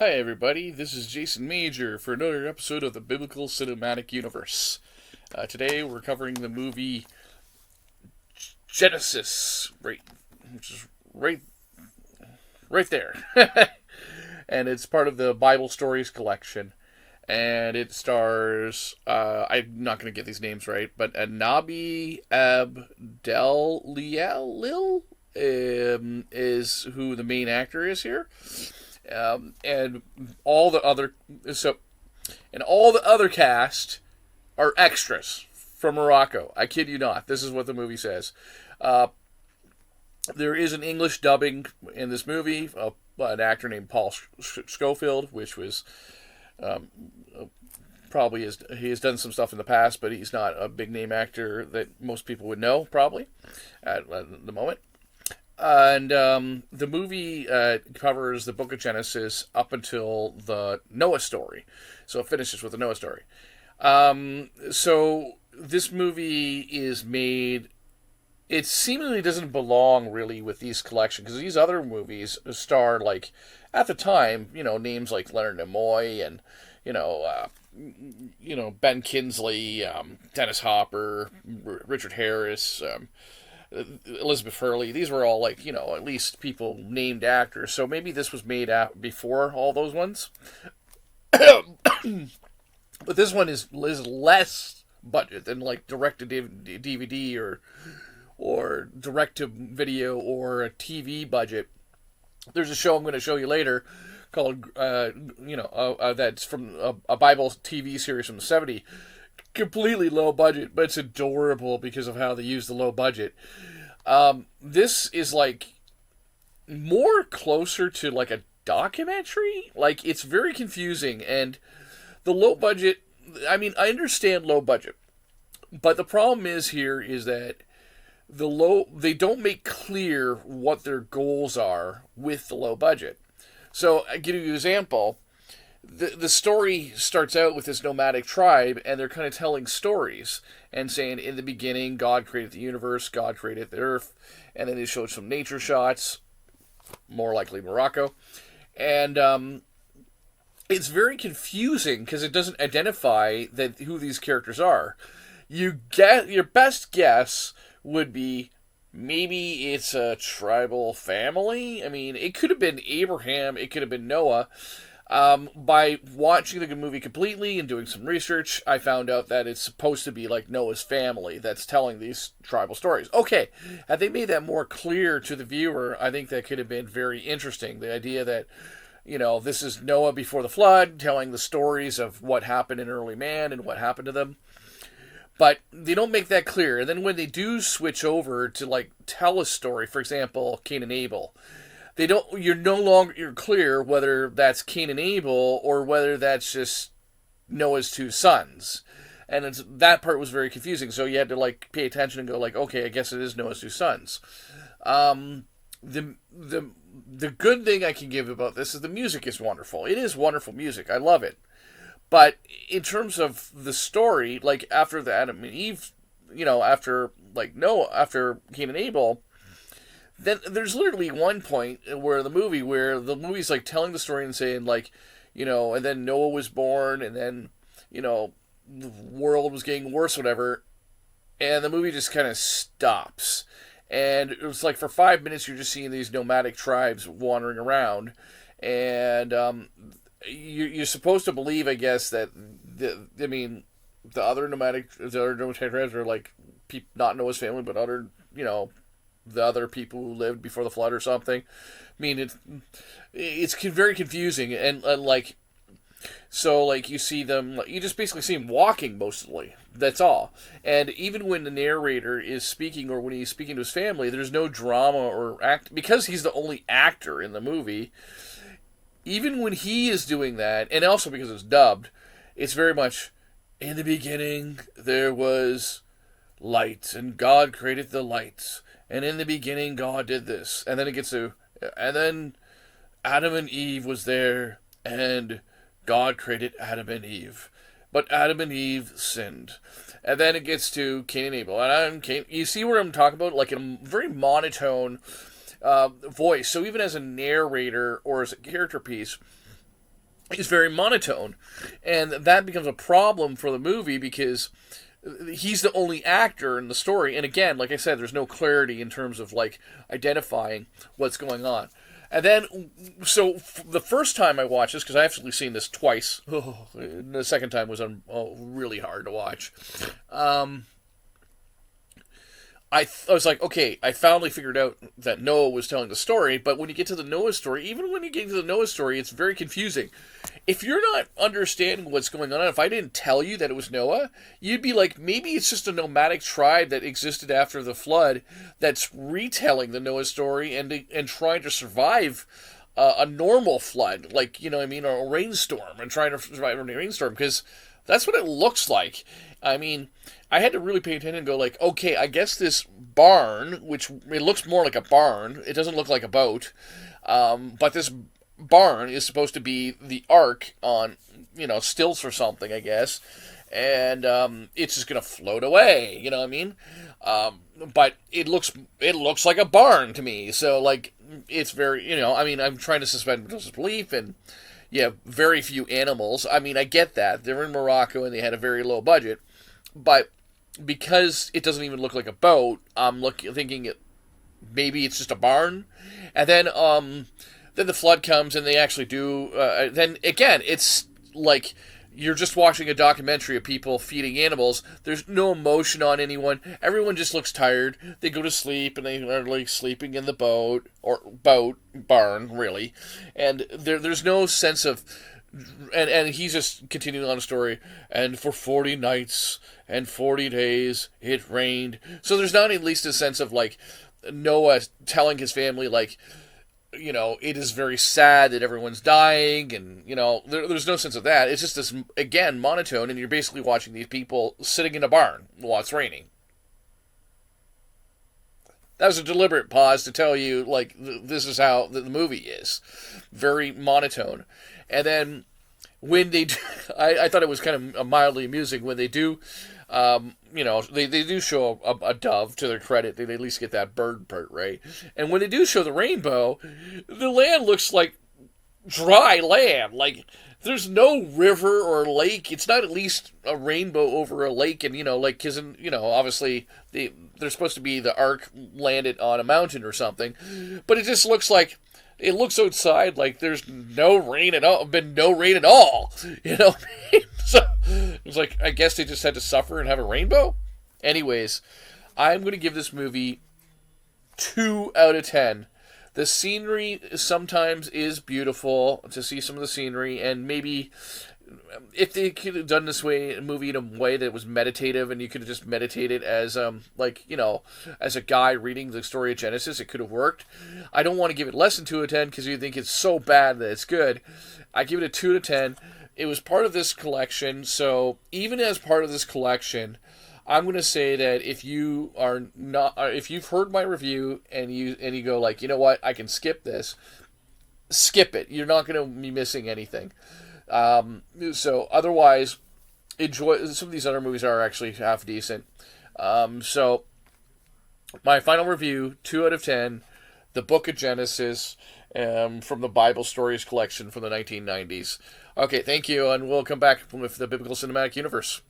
Hi, everybody. This is Jason Major for another episode of the Biblical Cinematic Universe. Today we're covering the movie Genesis, which is right, right there, and it's part of the Bible Stories collection. And it stars, I'm not going to get these names right, but Anabi Abdel-Lil is who the main actor is here. And all the other so and all the other cast are extras from Morocco. I kid you not. This is what the movie says. Uh, there is an English dubbing in this movie. An actor named Paul Schofield, which was um, probably he has done some stuff in the past, but he's not a big name actor that most people would know probably at the moment. And the movie covers the Book of Genesis up until the Noah story. So it finishes with the Noah story. So this movie is made. It seemingly doesn't belong really with these collections because these other movies star, like, at the time, names like Leonard Nimoy and you know uh, Ben Kingsley, Dennis Hopper, Richard Harris. Elizabeth Hurley. These were all, like, at least people named actors. So maybe this was made out before all those ones. But this one is less budget than, like, direct to DVD or direct to video or a TV budget. There's a show I'm going to show you later called that's from a Bible TV series from the '70s. Completely low budget, but it's adorable because of how they use the low budget. This is, like, more closer to, like, a documentary. Like, it's very confusing, and the low budget. I mean, I understand low budget, but the problem is that they don't make clear what their goals are with the low budget. So I give you an example. The story starts out with this nomadic tribe, and they're kind of telling stories and saying, in the beginning, God created the universe, God created the earth, and then they showed some nature shots, more likely Morocco, and it's very confusing because it doesn't identify who these characters are. Your best guess would be maybe it's a tribal family. I mean, it could have been Abraham, it could have been Noah. By watching the movie completely and doing some research, I found out that it's supposed to be like Noah's family that's telling these tribal stories. Okay, had they made that more clear to the viewer, I think that could have been very interesting. The idea that, this is Noah before the flood, telling the stories of what happened in early man and what happened to them. But they don't make that clear. And then when they do switch over to, like, tell a story, for example, Cain and Abel, you're no longer clear whether that's Cain and Abel or whether that's just Noah's two sons. And that part was very confusing, so you had to, like, pay attention and go, like, okay, I guess it is Noah's two sons. The good thing I can give about this is the music is wonderful. It is wonderful music. I love it. But in terms of the story, like, after the Adam and Eve, after, like, Noah, after Cain and Abel, then there's literally one point where the movie's, like, telling the story and saying, like, and then Noah was born, and then, the world was getting worse, whatever, and the movie just kind of stops. And it was like for 5 minutes you're just seeing these nomadic tribes wandering around, and you're supposed to believe, I guess, that the other nomadic tribes are, like, not Noah's family, but other, the other people who lived before the flood or something. I mean, it's very confusing, and like, so, like, you just basically see them walking mostly. That's all. And even when the narrator is speaking, or when he's speaking to his family, there's no drama or act because he's the only actor in the movie. Even when he is doing that, and also because it's dubbed, it's very much, in the beginning there was light, and God created the light, and in the beginning God did this. And then it gets to, and then Adam and Eve was there, and God created Adam and Eve. But Adam and Eve sinned. And then it gets to Cain and Abel. You see what I'm talking about? Like, in a very monotone voice. So even as a narrator or as a character piece, is very monotone, and that becomes a problem for the movie because he's the only actor in the story. And again, like I said, there's no clarity in terms of like identifying what's going on. And then, so the first time I watched this, because I've actually seen this twice, the second time was really hard to watch. Um, I was like, okay, I finally figured out that Noah was telling the story, but when you get to the Noah story, even when you get to the Noah story, it's very confusing. If you're not understanding what's going on, if I didn't tell you that it was Noah, you'd be like, maybe it's just a nomadic tribe that existed after the flood that's retelling the Noah story and trying to survive a normal flood, like, you know what I mean, or a rainstorm, and trying to survive a rainstorm, because that's what it looks like. I mean, I had to really pay attention and go like, okay, I guess this barn, which it looks more like a barn, it doesn't look like a boat, but this barn is supposed to be the ark on, you know, stilts or something, I guess, and it's just gonna float away. You know what I mean? But it looks like a barn to me. So like, it's very, you know, I mean, I'm trying to suspend disbelief, and yeah, very few animals. I mean, I get that they're in Morocco and they had a very low budget, but because it doesn't even look like a boat, I'm thinking maybe it's just a barn, and then the flood comes and they actually do. Then again, it's like you're just watching a documentary of people feeding animals. There's no emotion on anyone. Everyone just looks tired. They go to sleep and they are like sleeping in the boat or barn really, and there's no sense of. And he's just continuing on a story. And for 40 nights and 40 days it rained. So there's not at least a sense of like Noah telling his family like, you know, it is very sad that everyone's dying, and you know, there's no sense of that. It's just this again monotone, and you're basically watching these people sitting in a barn while it's raining. That was a deliberate pause to tell you like this is how the movie is, very monotone. And then when they do, I thought it was kind of mildly amusing when they do, you know, they do show a dove to their credit. They at least get that bird part right. And when they do show the rainbow, the land looks like dry land. Like there's no river or lake. It's not at least a rainbow over a lake. And you know, like because you know, obviously they're supposed to be the ark landed on a mountain or something, but it just looks like it looks outside like there's no rain at all. Been no rain at all. You know what I mean? So it's like I guess they just had to suffer and have a rainbow. Anyways, I'm going to give this movie 2 out of 10. The scenery sometimes is beautiful to see some of the scenery, and maybe if they could have done this movie in a way that was meditative, and you could have just meditated as like you know, as a guy reading the story of Genesis, it could have worked. I don't want to give it less than 2 out of 10 because you think it's so bad that it's good. I give it a 2 out of 10. It was part of this collection, so even as part of this collection, I'm going to say that if you are not, if you've heard my review and you go like, you know what, I can skip this, skip it. You're not going to be missing anything. So otherwise, enjoy. Some of these other movies are actually half decent. So my final review, 2 out of 10, the Book of Genesis, from the Bible Stories collection from the 1990s. Okay, thank you, and we'll come back with the Biblical Cinematic Universe.